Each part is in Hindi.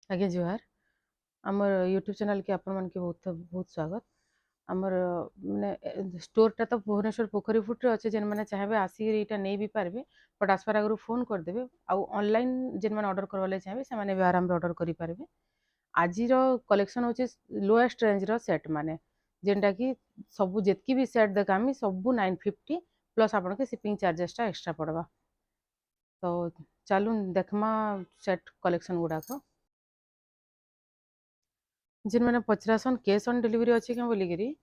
आगे जुहार आमर यूट्यूब चैनल के आपण मन के बहुत बहुत स्वागत आमर माने स्टोरटा तो भुवनेश्वर पोखरी फुट्रे अच्छे जेन मैंने चाहे आसिक यहाँ नहीं भी पारे बट आसपार आगु फोन करदे आउ ऑनलाइन जेन मैंने ऑर्डर करवा चाहिए से भी आराम ऑर्डर करेंगे। आज कलेक्शन हूँ लोएस्ट रेंज रो सेट माने जेनटा कि सबू जितकी भी सेट देखामी सबू 950 प्लस आपन के शिपिंग चार्जेसटा एक्स्ट्रा पड़वा। तो चलू देखमा सेट कलेक्शन गुड़ाक जेन मैंने पचरासन कैश ऑन डिलीवरी अच्छे क्या बोलिकी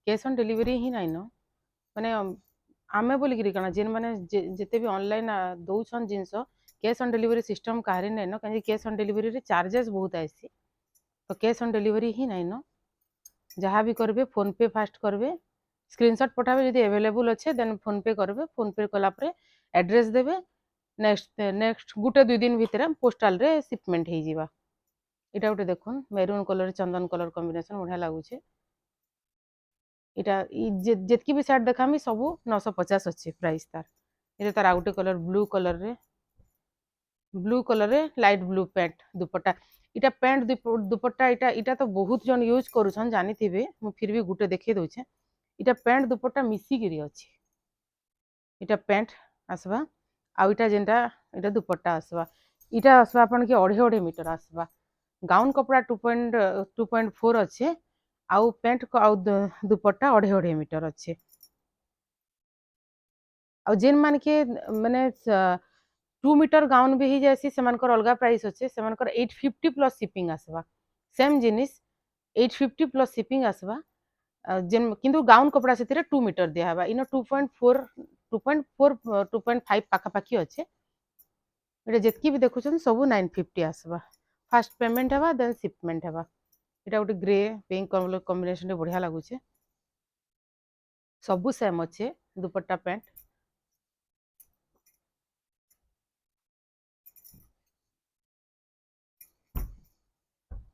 कैश ऑन डिलीवरी ही नाइन माने आमे बोलिकी कण जेन मैंने जिते भी ऑनलाइन दौन जिनस कैश ऑन डिलीवरी सिस्टम कहारी नाइन कहीं कैश ऑन डिलीवरी रे चार्जेस बहुत आसी। तो कैश ऑन डिलीवरी ही नाइन जहाँ भी करेंगे फोन पे फास्ट करेंगे स्क्रीनशॉट पठाबे जदि अवेलेबल अच्छे देन फोन पे करेंगे फोन पे कलापर एड्रेस देवे नेक्स्ट नेक्स्ट गुटे 2 दिन भितर पोस्टाल रे शिपमेंट हो जावा। इटा गोटे देखुन मेरून कलर चंदन कलर कॉम्बिनेशन बढ़िया लगुचे। इटा जितकी भी सेट देखामी सबू 950 अच्छे प्राइस तार। ये तार आउटे कलर ब्लू कलर रे लाइट ब्लू पैंट दुपट्टा इटा पैंट दुपट्टा इटा इटा तो बहुत जन यूज करूछन जानी थिबे मु फिर भी गुटे देखे दउछे। इटा पैंट दुपट्टा मिसी गिरी अछि। इटा पैंट आसवा आ इटा जेनटा इटा दुपट्टा आसवा इटा आसवा अपन के 2.5 मीटर आसवा। गाउन कपड़ा 2.4 अच्छे आउ पैंट को आउ दुपट्टा 2.5 मीटर अच्छे। आउ जेन मान के माने 2 मीटर गाउन भी ही जैसी सेमानकर अलगा प्राइस अच्छे सेमानकर 850 प्लस शिपिंग आसवा। सेम जिनिस 850 प्लस शिपिंग आसवा जेन किंतु गाउन कपड़ा से 2 मीटर दिया हवा इन 2.4 2.5 पाखापाखी अच्छे। ये जितकी भी देखुछन सबू 950 आसवा। फास्ट पेमेंट हवा देन शिपमेंट हवा। इटा गोटे ग्रे पिंक कलर कॉम्बिनेशन बढ़िया लगुचे सबू सेम अच्छे दुपट्टा पैंट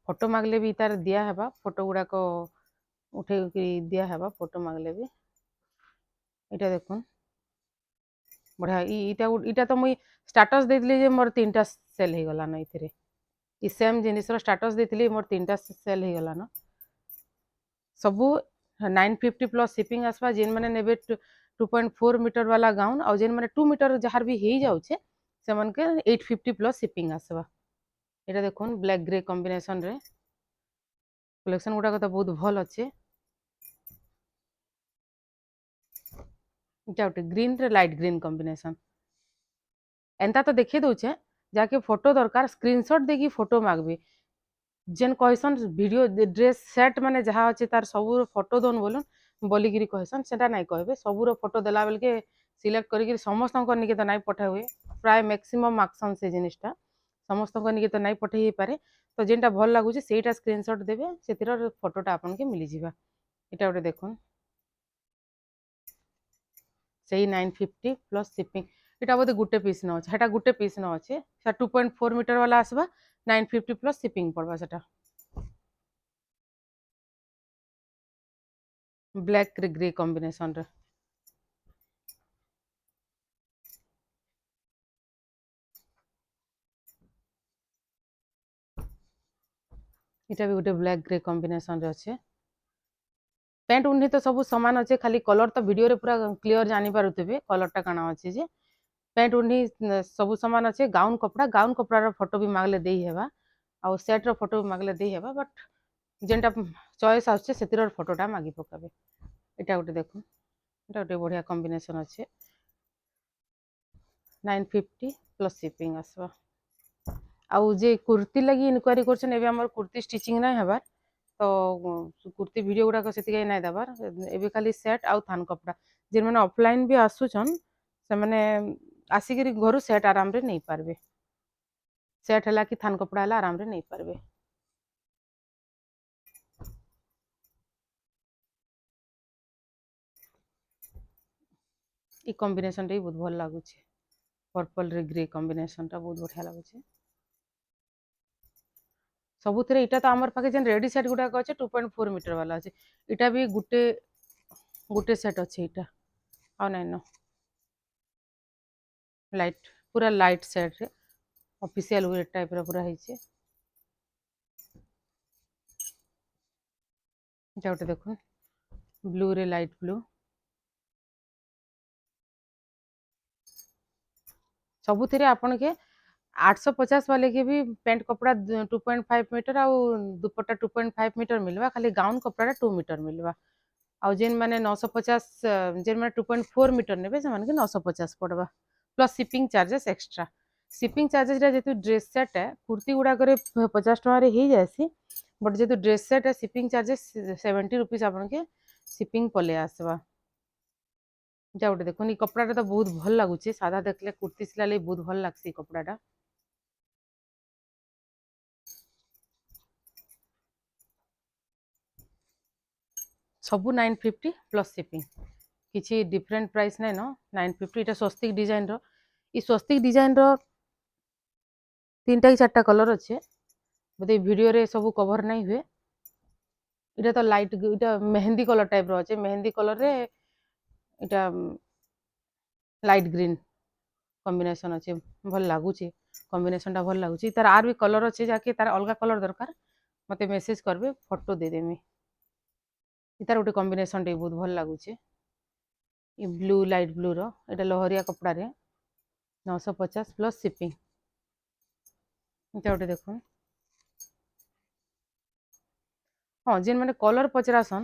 फोटो मागले भी तार दिया हवा फोटो गुड़ाक उठे दिया हवा फोटो मागले भी इटा देखुन बढ़िया इटा इटा तो मुई स्टाटस देइली जे मोर 3टा सेल हो गला न इथिरे ई सेम जिनिस रो स्टाटस देइली मोर 3टा सेल हो गला न सबू 950 प्लस शिपिंग आसवा जेन माने नेबे 2.4 मीटर वाला गाउन और जेन माने 2 मीटर जहार भी हो जाउछे से मन के 850 प्लस शिपिंग आसवा। एटा देखुन ब्लैक ग्रे कॉम्बिनेशन रे कलेक्शन गुडा तो बहुत भल अच्छे। इटा गोटे ग्रीन रे लाइट ग्रीन कॉम्बिनेशन एंता तो देखे दउछे जाके फोटो दरकार स्क्रीनशॉट देकी फोटो मागबे जेन कहसन वीडियो ड्रेस सेट माने जहाँ अच्छे तार सबूर फोटो दोन बोलन बोलिकी कहसन सेटा नाई कहबे सबूर फोटो देला बेल के सिलेक्ट करिक समस्त निके तो नाई पठा हुए प्राय मैक्सिमम मार्क्सन से जिनिसटा समस्त निके तो नाई पठे पारे। तो जेनटा भल लगुचे सेटा स्क्रीनशॉट देवे से फोटोटा आपन के मिली जिवा। इटा गोटे देखुन से 950 प्लस शिपिंग इटा बोधे गुटे पीस न अच्छे हेटा गुटे पीस न अच्छे 2.4 मीटर वाला आसवा 950 प्लस शिपिंग पड़वा सेटा ब्लैक ग्रे कॉम्बिनेशन रे इटा भी गोटे ब्लैक ग्रे कॉम्बिनेशन रे अच्छे। पैंट उन्नी तो सब सामान अच्छे खाली कलर तो वीडियो रे पूरा क्लियर जानी पारुथिबे कलरटा काना अच्छे जे पैंट उन्नी सब सामान अच्छे। गाउन कपड़ा रो फोटो भी मागले देई हेबा आ सेट रो फोटो भी मागले देई हेबा बट जेनटा चॉइस आछे सेतिर फोटोटा मागी पकाबे। इटा गोटे देखो इटा गोटे बढ़िया कॉम्बिनेशन अच्छे 950 प्लस शिपिंग आसवा। आउ जे कुर्ती लगी इनक्वारी करछन एबे हमर कुर्ती स्टिचिंग नै हेबार तो कुर्ती वीडियो गुड़ाक से नाई देवार एबे खाली सेट आउ थान कपड़ा जेन मैंने ऑफलाइन भी आसुचन से मैंने आसिक घर सेट आराम रे नहीं पारबे सेट है कि थान कपड़ा है आराम रे नहीं पारबे। ई कॉम्बिनेशन टा बहुत भल लगुचे पर्पल रे ग्रे कॉम्बिनेशन टा बहुत बढ़िया लगुचे सबुथिरे इटा तो आमर पाखे जेन रेडी सेट गुड़ाक अच्छे 2.4 मीटर वाला अच्छे इटा भी गुटे गुटे सेट अच्छे इटा आ नाइन न लाइट पूरा लाइट सेट रे ऑफिशियल वेयर टाइप रे पूरा है এটা গোটে দেখুন ব্লू रे लाइट ब्लू सबुथिरे आपण के 850 वाले के भी पेंट कपड़ा 2.5 मीटर आउ दुपट्टा 2.5 मीटर मिलवा खाली गाउन कपड़ा 2 मीटर मिलवा आउ जेन माने 950 जेन माने 2.4 मीटर नेबे से माने के 950 पड़वा plus shipping charges extra shipping charges जेतु ड्रेस सेट है कुर्ती गुड़ा करे 50 टका रे ही जायसी बट जेतु ड्रेस सेट है शिपिंग चार्जेस 70 रुपीस आपण के शिपिंग पले आसवा এটা গোটে দেখুন এই কপড়াটা তো বহুত ভাল লাগুছে সাদা দেখলে কুর্তি সিলালে বহুত ভাল লাগছে এই কপড়াটা ସବୁ 950 ପ୍ଲସ୍ ସିପିଂ କିଛି ଡିଫରେଣ୍ଟ ପ୍ରାଇସ୍ ନାଇଁ ନ 950 এটা ସ୍ୱସ୍ତିକ ডিজাইন ର এই ସ୍ୱସ୍ତିକ ডিজাইନ ର 3টা କି 4টা কলর আছে ବୋଧେ ভিডিওରେ ସବୁ কভার নাই ହୁଏ এটা তো লাইট এটা মেহেন্দি কলর টাইপ ର আছে মেহেন্দি কলর রে এটা লাইট গ্রিন কম্বিনেসন আছে ভাল লাগুছে কম্বিনেসনটা ভাল লাগুছে তার আর भी কলর আছে যাকে তার অলগা কলর দরকার মতে মেসেজ করবে ফটো দে দেমি তার গোটে কম্বিনেসন टे बहुत ভাল লাগুছে ये ब्लू लाइट ब्लू रो এটা লহরিয়া কপড়া রে 950 প্লস শিপিং এটা গোটে দেখুন हाँ जेन माने कलर पचरासन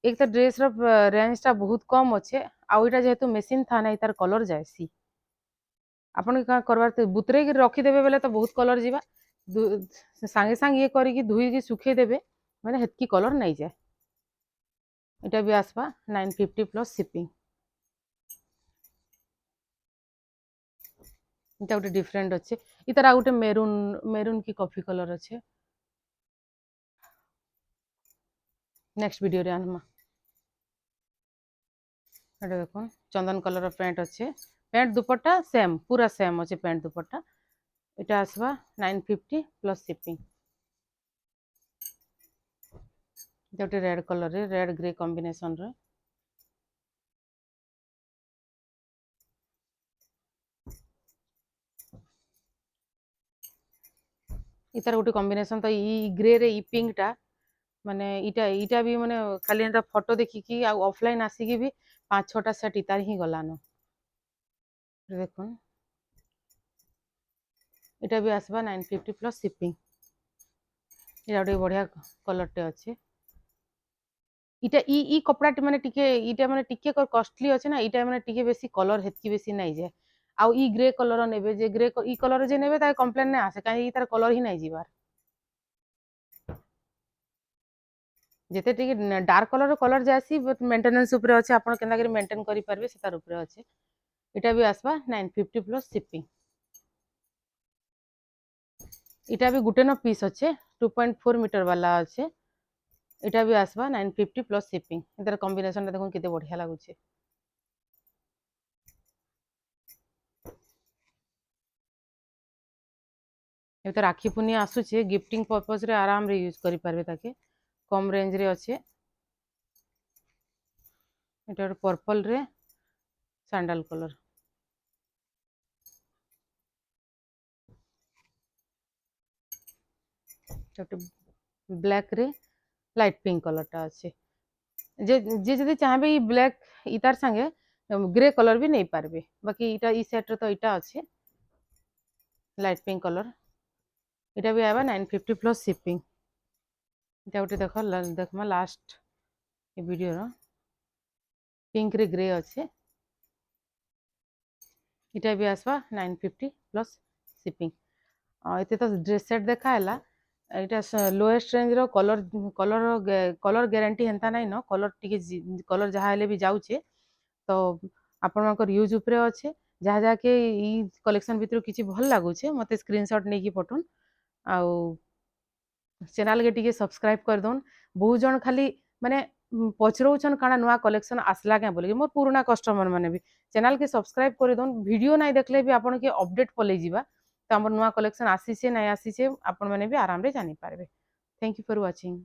एक तो ड्रेस रो रेंज टा बहुत कम अच्छे आउ इटा जेहेतु मेसिन था ना तार कलर जायसी आपन का करबार बुतरे के रखी देबे बेले तो बहुत कलर जीवा सांगे सांगे ये करी की धुई की सुखे देबे माने हेतकी कलर नहीं जाए এটা भी आसवा 950 प्लस शिपिंग এটা গোটে ডিফরেন্ট আছে ইতার আর গোটে মেরুন মেরুন কি কফি কলর আছে नेक्स्ट वीडियो रे आनमा এটা দেখুন চন্দন কলর প্যান্ট আছে প্যান্ট দুপट्टा सेम पूरा सेम আছে প্যান্ট দুপट्टा এটা আসবা 950 প্লস শিপিং এটা গোটে রেড কলর রে রেড গ্रे কম্বিনেসন রে इतार गोटे कॉम्बिनेशन तो ई ग्रे रे ई पिंक टा माने इटा इटा भी माने खाली एटा फोटो देखी कि आ ऑफलाइन आसी की भी 5-6टा सेट इतार ही गलानो देखुन इटा भी आसबा 950 प्लस शिपिंग इटा गोटे बढ़िया कलर टे अच्छे इटा ई कपड़ा माने टिके इटा माने टिके कॉस्टली अच्छे ना इटा माने टिके बेसी कलर हेतकी बेसी नहीं जाए आउ ई ग्रे कलर नेबे जे ग्रे ई कलर जे नेबे ता कंप्लेन नहीं आसे काहे तार कलर ही नहीं जीवार जेते टिके डार्क कलर जासी बट मेंटेनेंस ऊपर अच्छे आपण केना करी मेंटेन करि परबे से तार ऊपर अच्छे इटा भी आसबा 950 प्लस शिपिंग इटा भी गुटे न पीस अच्छे 2.4 मीटर वाला अच्छे इटा भी आसबा 950 प्लस शिपिंग इधर कॉम्बिनेशन देखो केते बढ़िया लागुचे एते राखी पुनी आसुचे गिफ्टिंग पर्पस रे आराम रे यूज करि परबे ताके कम रेंज रे अच्छे इटा पर्पल रे सैंडल कलर ब्लैक रे लाइट पिंक कलर टा अच्छे जे जे जदि चाहबे ई ब्लैक इतार संगे ग्रे कलर भी नहीं पारबे बाकी इटा ई सेट रे तो इटा अच्छे लाइट पिंक कलर इटा भी आबा 950 प्लस शिपिंग इटा गोटे देखमा लास्ट ए वीडियो रो पिंक रे ग्रे अच्छे इटा भी आसवा 950 प्लस शिपिंग एते तो ड्रेस सेट देखाला एटा लोएस्ट रेंज रो कलर कलर कलर गारंटी हेंता नहीं न कलर टिके कलर जहा हेले भी जाउचे तो आपण मानकर यूज ऊपर अच्छे जहाँ जहाँ के ई कलेक्शन भितर किसी भल लगुचे मते स्क्रीनशॉट नहीं की पठन आउ चैनल के टिके सब्सक्राइब कर दोन बहुत जन खाली माने पचरौछन काना नुआ कलेक्शन आसला के बोली मोर पुराना कस्टमर माने भी चैनल के सब्सक्राइब कर दोन वीडियो नहीं देखले भी आपण के अपडेट पले जीवा तो हमर नुआ कलेक्शन आसीचे नहीं आसीचे आपण माने भी आराम रे जानि पारबे थैंक यू फॉर वाचिंग।